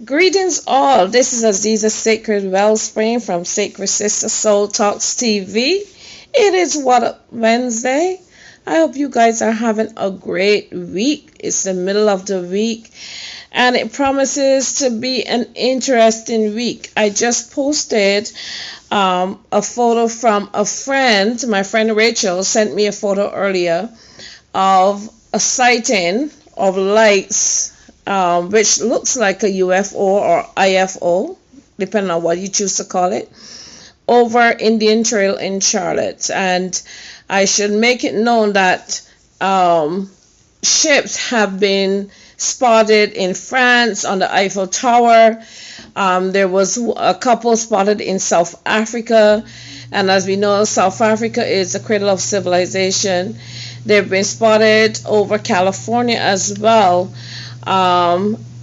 Greetings all. This is Aziza Sacred Wellspring from Sacred Sister Soul Talks TV. It is What Wednesday. I hope you guys are having a great week. It's the middle of the week and it promises to be an interesting week. I just posted a photo from a friend. My friend Rachel sent me a photo earlier of a sighting of lights, which looks like a UFO or IFO, depending on what you choose to call it, over Indian Trail in Charlotte. And I should make it known that ships have been spotted in France on the Eiffel Tower. There was a couple spotted in South Africa. And as we know, South Africa is the cradle of civilization. They've been spotted over California as well,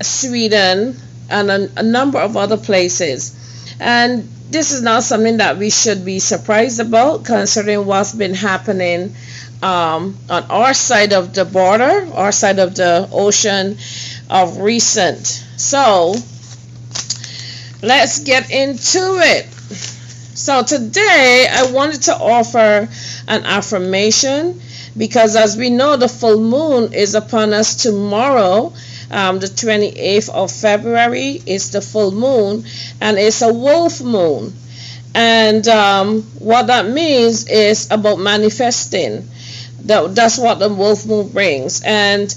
Sweden, and a number of other places. And this is not something that we should be surprised about, considering what's been happening on our side of the border, our side of the ocean of recent. So let's get into it. So today I wanted to offer an affirmation because, as we know, the full moon is upon us tomorrow. The 28th of February is the full moon, and it's a wolf moon. And what that means is about manifesting. That's what the wolf moon brings. And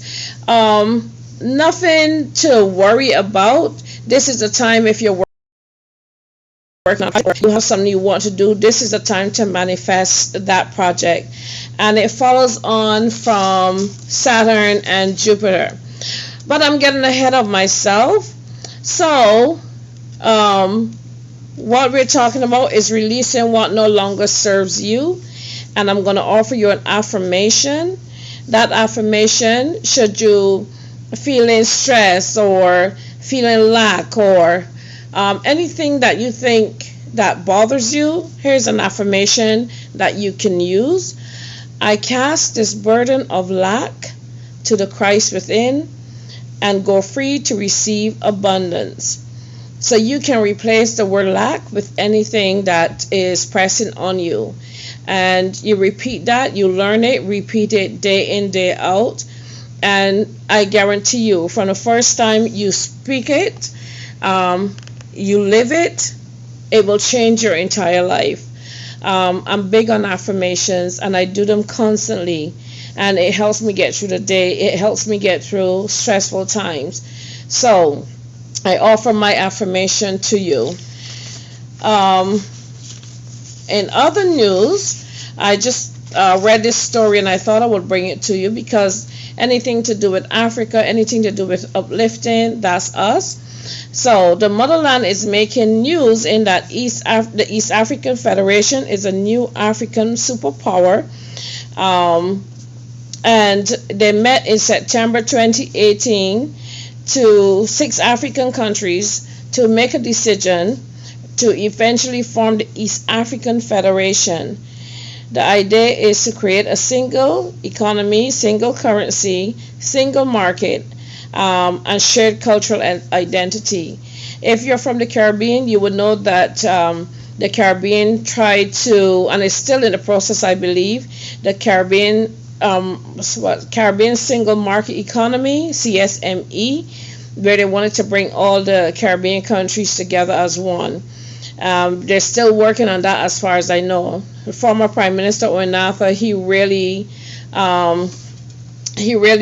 nothing to worry about. This is the time, if you're working on or you have something you want to do, this is the time to manifest that project. And it follows on from Saturn and Jupiter. But I'm getting ahead of myself. So what we're talking about is releasing what no longer serves you. And I'm going to offer you an affirmation. That affirmation, should you feeling stress or feeling lack or anything that you think that bothers you, here's an affirmation that you can use. I cast this burden of lack to the Christ within and go free to receive abundance. So you can replace the word lack with anything that is pressing on you. And you repeat that, you learn it, repeat it day in, day out. And I guarantee you, from the first time you speak it, you live it, it will change your entire life. I'm big on affirmations and I do them constantly. And it helps me get through the day. It helps me get through stressful times. So I offer my affirmation to you. In other news, I just read this story and I thought I would bring it to you because anything to do with Africa, anything to do with uplifting, that's us. So the motherland is making news in that the East African Federation is a new African superpower. And they met in September 2018 to 6 African countries to make a decision to eventually form the East African Federation. The idea is to create a single economy, single currency, single market, and shared cultural identity. If you're from the Caribbean, you would know that the Caribbean tried to, and is still in the process, I believe, the Caribbean Single Market Economy, CSME, where they wanted to bring all the Caribbean countries together as one. They're still working on that as far as I know. The former Prime Minister Oinafa, he really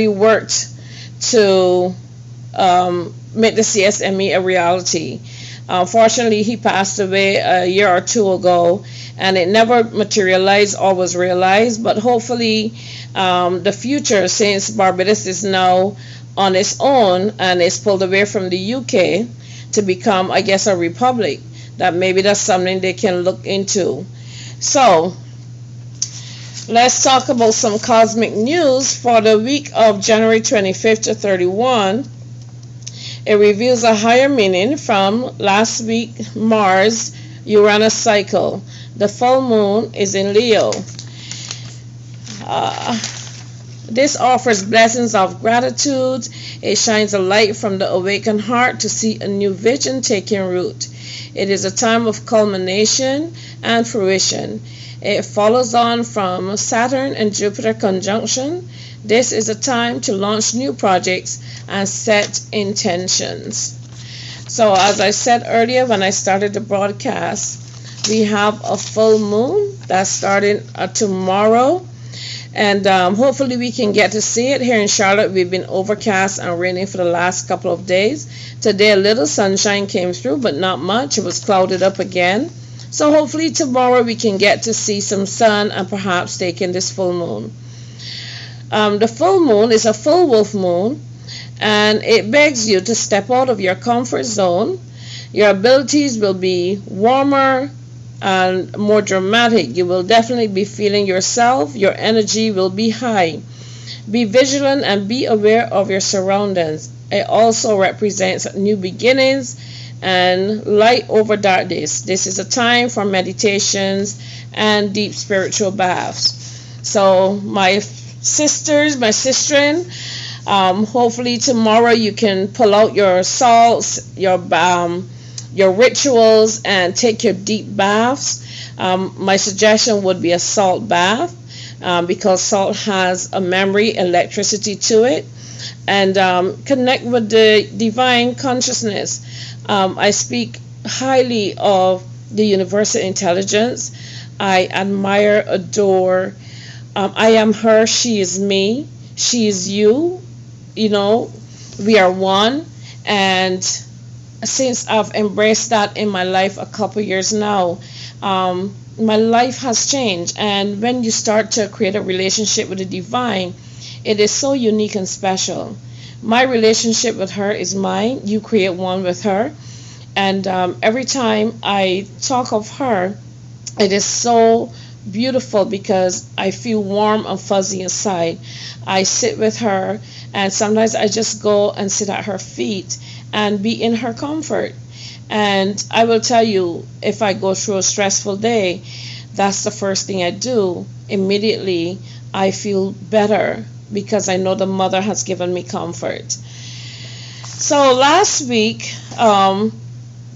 worked to make the CSME a reality. Unfortunately, he passed away a year or two ago, and it never materialized or was realized. But hopefully, the future, since Barbados is now on its own and is pulled away from the UK to become, I guess, a republic, that maybe that's something they can look into. So let's talk about some cosmic news for the week of January 25th to 31. It reveals a higher meaning from last week Mars-Uranus cycle. The full moon is in Leo. This offers blessings of gratitude. It shines a light from the awakened heart to see a new vision taking root. It is a time of culmination and fruition. It follows on from Saturn and Jupiter conjunction. This is a time to launch new projects and set intentions. So as I said earlier when I started the broadcast, we have a full moon that's starting tomorrow. And hopefully we can get to see it. Here in Charlotte, we've been overcast and raining for the last couple of days. Today, a little sunshine came through, but not much. It was clouded up again. So hopefully tomorrow we can get to see some sun and perhaps take in this full moon. The full moon is a full wolf moon, and it begs you to step out of your comfort zone. Your abilities will be warmer and more dramatic. You will definitely be feeling yourself. Your energy will be high. Be vigilant and be aware of your surroundings. It also represents new beginnings and light over darkness. This is a time for meditations and deep spiritual baths. So my sisters, my sisterin, hopefully tomorrow you can pull out your salts, your rituals, and take your deep baths. My suggestion would be a salt bath because salt has a memory, electricity to it, and connect with the divine consciousness. I speak highly of the universal intelligence. I admire, adore. I am her, she is me, she is you. You know, we are one, and since I've embraced that in my life a couple years now, my life has changed. And when you start to create a relationship with the divine, it is so unique and special. My relationship with her is mine. You create one with her. And every time I talk of her, it is so beautiful because I feel warm and fuzzy inside. I sit with her, and sometimes I just go and sit at her feet and be in her comfort. And I will tell you, if I go through a stressful day, that's the first thing I do. Immediately, I feel better because I know the mother has given me comfort. So last week,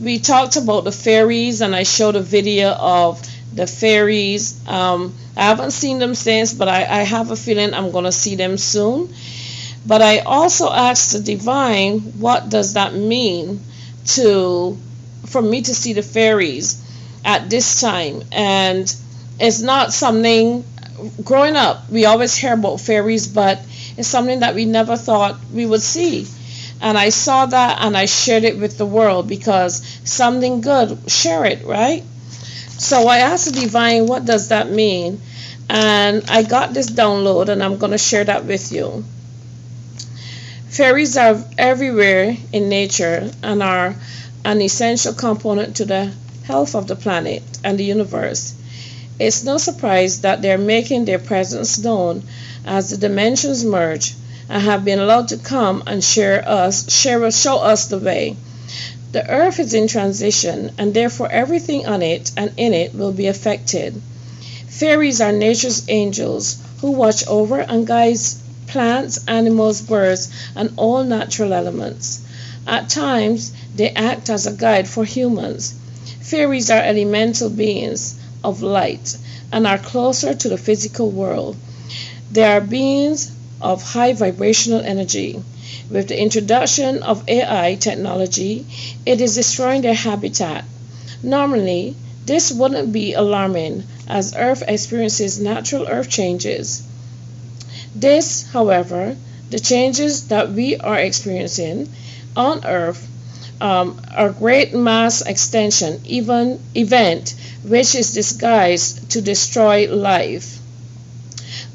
we talked about the fairies, and I showed a video of the fairies. I haven't seen them since, but I have a feeling I'm going to see them soon. But I also asked the divine, what does that mean for me to see the fairies at this time? And it's not something, growing up, we always hear about fairies, but it's something that we never thought we would see. And I saw that, and I shared it with the world because something good, share it, right? So I asked the divine, what does that mean? And I got this download, and I'm going to share that with you. Fairies are everywhere in nature and are an essential component to the health of the planet and the universe. It's no surprise that they're making their presence known as the dimensions merge and have been allowed to come and show us the way. The earth is in transition, and therefore everything on it and in it will be affected. Fairies are nature's angels who watch over and guide plants, animals, birds, and all natural elements. At times, they act as a guide for humans. Fairies are elemental beings of light and are closer to the physical world. They are beings of high vibrational energy. With the introduction of AI technology, it is destroying their habitat. Normally, this wouldn't be alarming as Earth experiences natural Earth changes. This, however, the changes that we are experiencing on Earth are great mass extension event which is disguised to destroy life,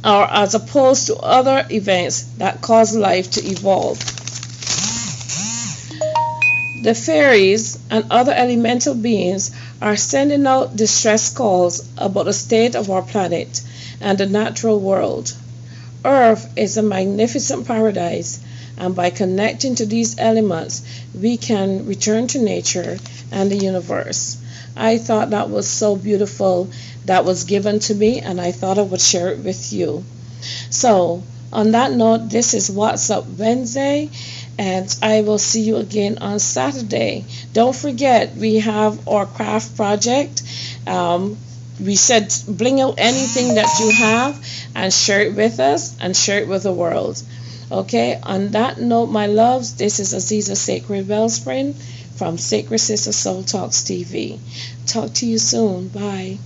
or as opposed to other events that cause life to evolve. The fairies and other elemental beings are sending out distress calls about the state of our planet and the natural world. Earth is a magnificent paradise, and by connecting to these elements, we can return to nature and the universe. I thought that was so beautiful. That was given to me, and I thought I would share it with you. So, On that note, this is What's Up Wednesday, and I will see you again on Saturday. Don't forget, we have our craft project. We said bring out anything that you have and share it with us and share it with the world. Okay, on that note, my loves, this is Aziza Sacred Wellspring from Sacred Sister Soul Talks TV. Talk to you soon. Bye.